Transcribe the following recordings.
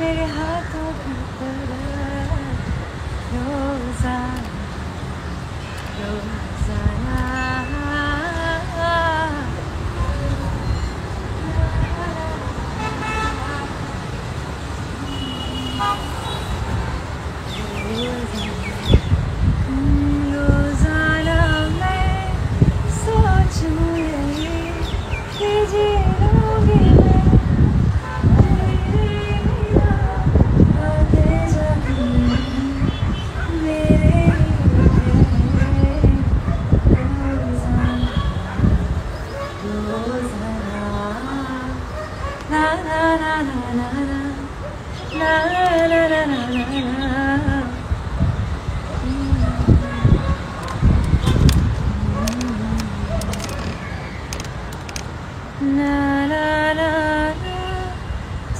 मेरे हाथों की तरह रोज़ाना रोज़ाना रोज़ाना मैं सोचूं यही कि जी लूँगी मैं तेरे बिना आगे जाके मेरे लिए रोज़ाना रोज़ाना ना ना ना ना ना ना na na na na na na na na na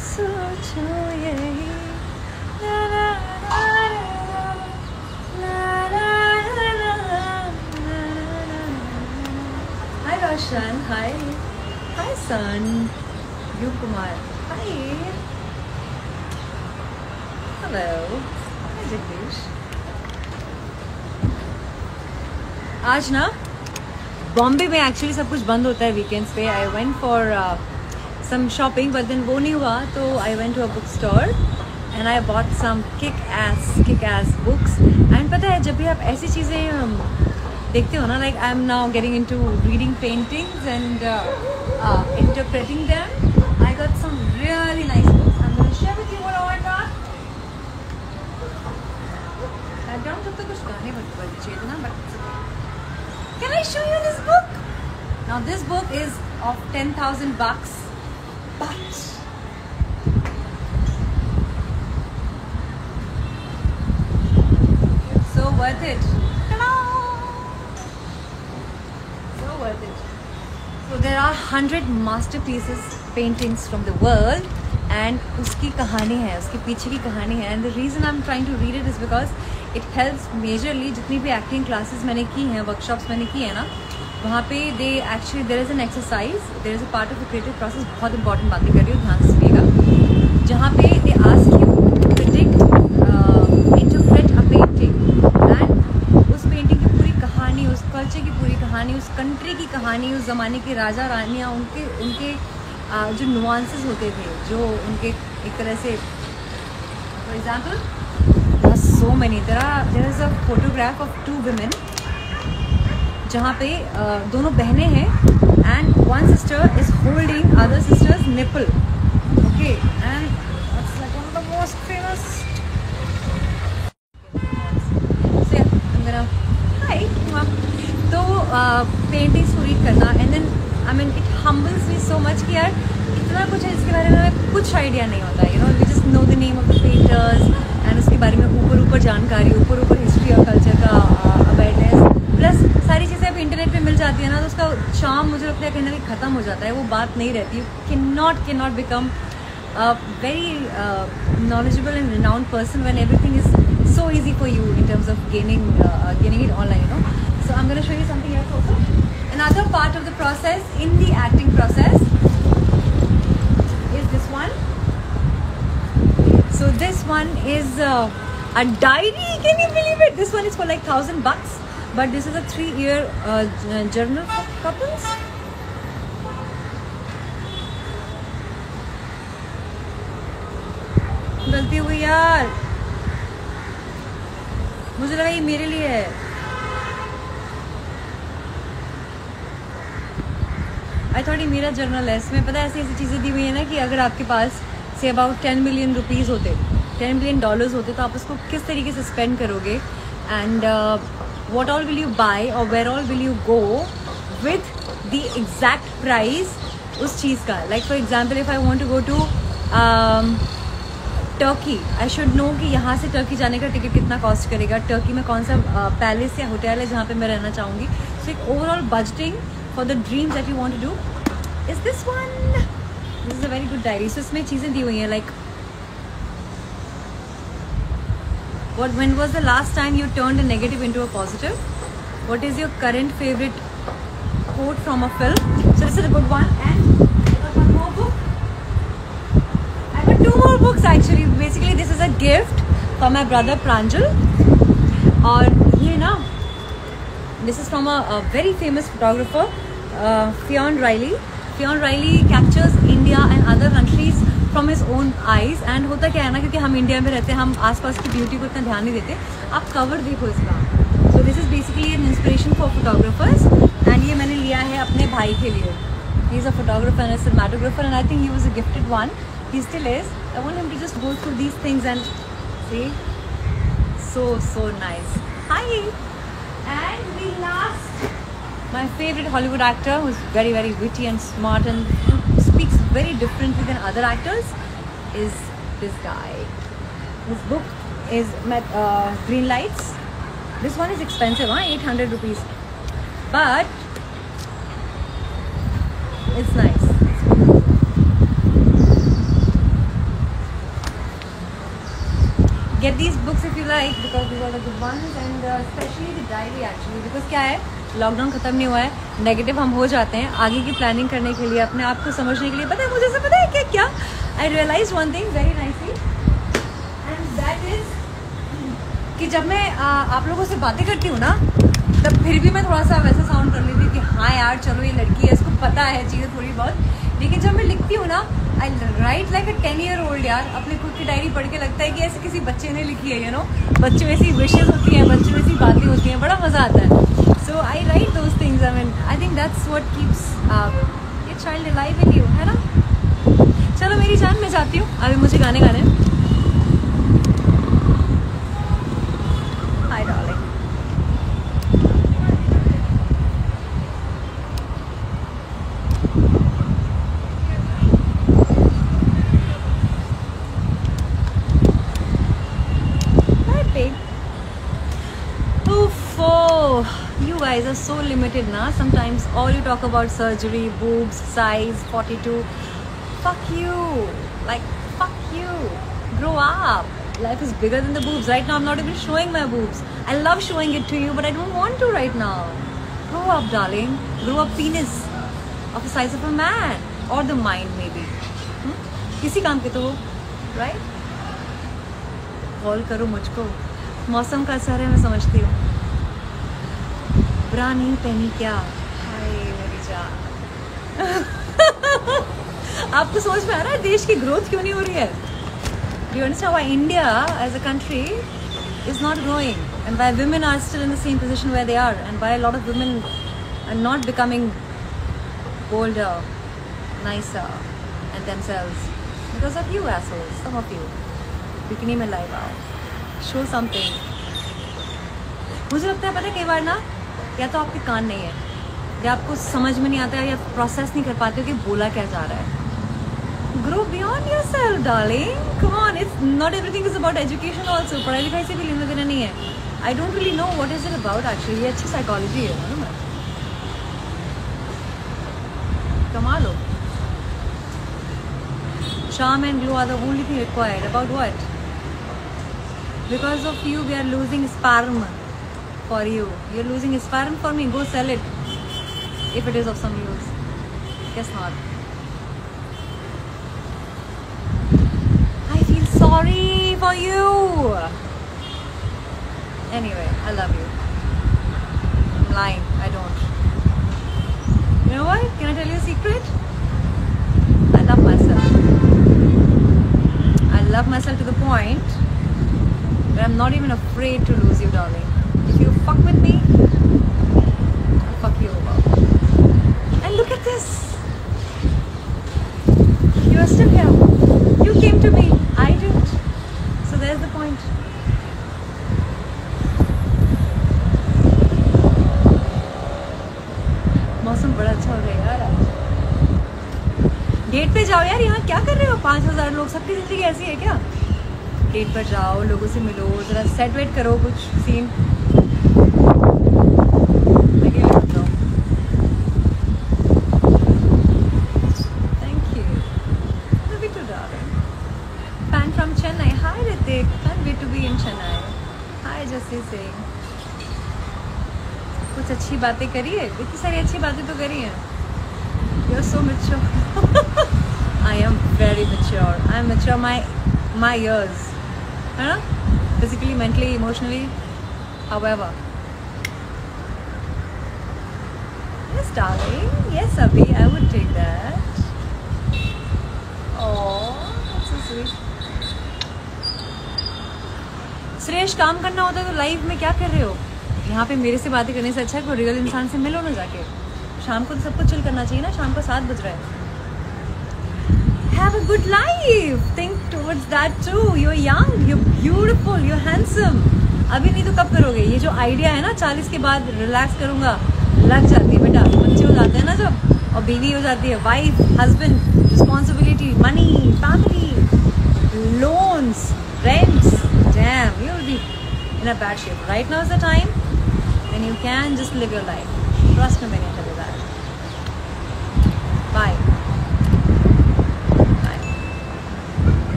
सोचो यही na na na na na na na na. Hi Roshan, hi son, Dhruv Kumar, hi. Hello. Hi Jagdish. आज ना बॉम्बे में एक्चुअली सब कुछ बंद होता है वीकेंड्स पे. I went for some shopping but then वो नहीं हुआ तो I went to a book store and I bought some kick ass books. And पता है जब भी आप ऐसी चीज़ें देखते हो ना, like I am now getting into reading paintings and interpreting them. I got some really nice books. I am going to share with you what I got. Background तब तो कुछ गाने बज चाहिए ना, but can I show you this book? Now this book is of 10,000 bucks, but so worth it. Ta-da! So worth it. So there are 100 masterpieces paintings from the world and उसकी कहानी है, उसके पीछे की कहानी है. And the reason I'm trying to read it is because it helps majorly. जितनी भी एक्टिंग क्लासेस मैंने की हैं, वर्कशॉप्स मैंने की है ना, वहाँ पे they actually there is an exercise, there is a part of the creative process. बहुत इंपॉर्टेंट बातें कर रही हूँ, ध्यान से सुनिएगा. जहाँ पे they ask you predict interpret a painting and उस पेंटिंग की पूरी कहानी, उस कल्चर की पूरी कहानी, उस कंट्री की कहानी, उस ज़माने के राजा रानियाँ, उनके जो नुआंसेस होते थे, जो उनके एक तरह से for example so many. There is a photograph of two women जहाँ पे दोनों बहनें हैं and one sister is holding other sister's nipple. Okay, and that's like one of the most famous. So yeah, I'm gonna hi. तो paintings को read करना and then I mean it humbles me so much कि यार इतना कुछ है जिसके बारे में हमें कुछ आइडिया नहीं होता. You know, we just know the name of the painters and उसके बारे में ऊपर जानकारी, ऊपर हिस्ट्री और कल्चर का अवेयरनेस, प्लस सारी चीज़ें अब इंटरनेट पे मिल जाती है ना, तो उसका चार्म मुझे लगता है कहीं ना कहीं ख़त्म हो जाता है. वो बात नहीं रहती. You can not become very knowledgeable and renowned person when everything is so easy for you in terms of gaining it online, you know. So I'm going to show you something else also. Another part of the process in the acting process is this one. So this one is a diary. Can you believe it? This one is for like 1,000 bucks, but this is a 3-year journal for couples. गलती हुई यार, मुझे लगा ये मेरे लिए है. I thought ये मेरा जर्नल है. इसमें पता है ऐसी चीज़ें दी हुई है ना कि अगर आपके पास से अबाउट 10 मिलियन रुपीज़ होते, $10 मिलियन होते, तो आप उसको किस तरीके से स्पेंड करोगे and what all will you buy और where all will you go with the exact price उस चीज़ का. Like for example if I want to go to Turkey, I should know कि यहाँ से टर्की जाने का टिकट कितना कॉस्ट करेगा, टर्की में कौन सा पैलेस या होटल है जहाँ पे मैं रहना चाहूँगी. सो एक overall budgeting for the dreams that you want to do is this one. This is a very good diary. So इसमें चीज़ें दी हुई हैं like when was the last time you turned a negative into a positive? What is your current favorite quote from a film? So this is a good one. And I got one more book. I got 2 2 more books actually. Basically this is a gift for my brother Pranjal. और ये ना, this is from a very famous photographer, Fionn Riley. Fionn Riley captures India and other countries from his own eyes. And होता क्या है ना, क्योंकि हम India में रहते हैं, हम आसपास की ब्यूटी को इतना ध्यान नहीं देते. आप कवर देखो इसका. So this is basically an inspiration for photographers. And ये मैंने लिया है अपने भाई के लिए. He is a photographer and a cinematographer, and I think he was a gifted one. He still is. I want him to just go through these things and see. So nice. Hi. And the last, my favorite Hollywood actor, who's very witty and smart and speaks very differently than other actors, is this guy. His book is Green Lights. This one is expensive, 800 rupees, but it's nice. Get these books if you like, because these are the good ones, and especially the diary actually, because क्या है, lockdown खत्म नहीं हुआ है, negative हम हो जाते हैं आगे की प्लानिंग करने के लिए, अपने आप को समझने के लिए. पता है मुझे से पता है क्या I realise one thing very nicely, and that is कि जब मैं आप लोगों से बातें करती हूँ ना, तब फिर भी मैं थोड़ा सा वैसा साउंड कर लेती हूँ कि हाँ यार चलो ये लड़की है, इसको पता है चीज़ें थोड़ी बहुत. लेकिन जब मैं लिखती हूँ ना, आई राइट लाइक अ 10-year-old यार. अपने खुद की डायरी पढ़ के लगता है कि ऐसे किसी बच्चे ने लिखी है, यू नो. बच्चों ऐसी विशेज़ होती हैं, बच्चों ऐसी बातें होती हैं, बड़ा मज़ा आता है. So I write those things. I mean I think that's what keeps ये चाइल्ड अलाइव इन यू, है ना. चलो मेरी जान, मैं जाती हूँ, अभी मुझे गाने गाने. Hi darling. You guys are so limited na. Sometimes all you talk about surgery, boobs, size, 42. Fuck you. Like, fuck you. Grow up. Life is bigger than the boobs. Right now I'm not even showing my boobs. I love showing it to you, but I don't want to right now. Grow up, darling. Grow up, penis of the size of a man. Or the mind maybe. किसी काम के तो, right? Call करो मुझको. मौसम का असर है, मैं समझती हूँ. ब्रा नहीं पहनी क्या, हाय मेरी जान. आपको समझ में आ रहा है देश की ग्रोथ क्यों नहीं हो रही है? Do you understand why India as a country is not growing, and why women are still in the same position where they are, and why a lot of women are not becoming bolder, nicer, and themselves? Because of you assholes, some of you. Bikini में live आओ, show something. मुझे लगता है पता है कई बार ना, या तो आपके कान नहीं है, या आपको समझ में नहीं आता है, या प्रोसेस नहीं कर पाते हो कि बोला क्या जा रहा है. Grow beyond yourself darling, come on. It's not everything is about education also. पढ़ाई लिखाई से भी लेना देना नहीं है. I don't really know what is it about actually. ये अच्छी साइकोलॉजी है ना. कमाल हो. charm and glow are the only thing required. About what? Because of you we are losing sperm. For you, you're losing sperm for me. Go sell it if it is of some use. Guess not. I feel sorry for you. Anyway, I love you. I'm lying. I don't. You know what? Can I tell you a secret? I love myself. I love myself to the point where I'm not even afraid to lose you, darling. If you fuck with me, I'll fuck you over. And look at this. You are still here. You came to me. I didn't. So there's the point. मौसम बड़ा अच्छा हो गया यार आज. Date पे जाओ यार. यहाँ क्या कर रहे हो? 5000 लोग. सबकी जिंदगी ऐसी है क्या? डेट पर जाओ, लोगों से मिलो, जरा सेट वेट करो कुछ सीन. कुछ अच्छी बातें करी है, इतनी सारी अच्छी बातें तो करी हैं. You're so mature. I am very mature. I am mature my years. है ना? Physically, mentally, emotionally, however. Yes, darling. Yes, Abhi, I would take that. Oh, that's so sweet. श्रेष्ठ, काम करना होता है तो लाइफ में क्या कर रहे हो? यहाँ पे मेरे से बातें करने से अच्छा है कोई रियल इंसान से मिलो ना जाके. शाम को तो सबको चिल करना चाहिए ना. शाम को 7 बज रहा है. Have a good life. Think towards that too. You're young, you're beautiful, you're handsome. अभी नहीं तो कब करोगे? ये जो आइडिया है ना 40 के बाद रिलैक्स करूँगा, लग जाती है बेटा. बच्चे हो जाते हैं ना जब, और बीवी हो जाती है, wife, husband, responsibility, money, family, loans, rents. Damn, you'll be in a bad shape. Right now is the time when you can just live your life. Trust me when I tell you that. Bye.